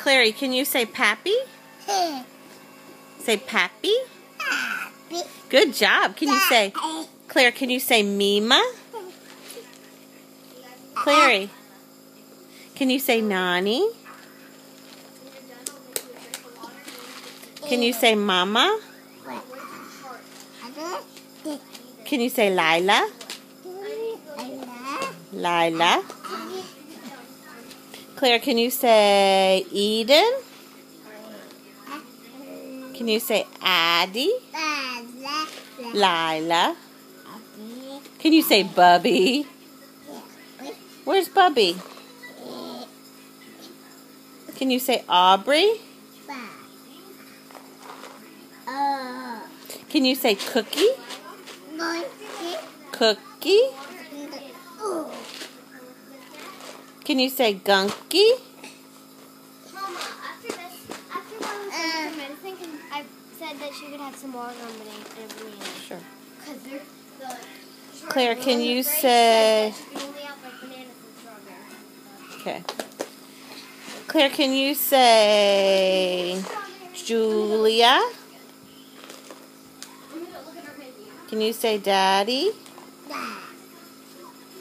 Clary, can you say Pappy? Say Pappy? Good job. Can you say, Claire, can you say Mima? Clary, can you say Nani? Can you say Mama? Can you say Lila? Lila. Claire, can you say Eden? Can you say Addie? Lila. Can you say Bubby? Where's Bubby? Can you say Aubrey? Can you say Cookie? Cookie? Can you say Gunky? Mama, after Mom said medicine, I said that she could have some more lemonade. Sure. The Claire, can you say... only have like bananas and strawberries. Okay. Claire, can you say Julia? Can you say Daddy?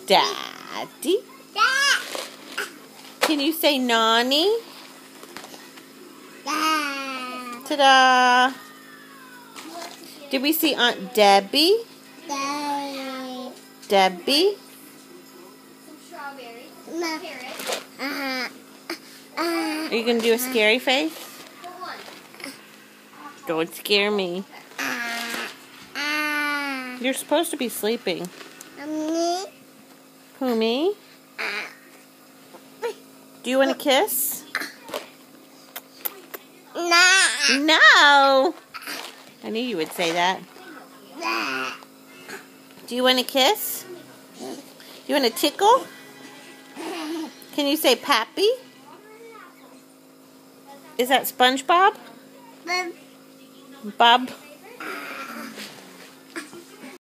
Daddy? Can you say Nani? Ta-da! Did we see Aunt Debbie? Debbie? Some strawberries, carrots. Are you going to do a scary face? For one. Don't scare me. You're supposed to be sleeping. Who, me? Do you want a kiss? No! I knew you would say that. Do you want a kiss? Do you want a tickle? Can you say Pappy? Is that SpongeBob? Bob?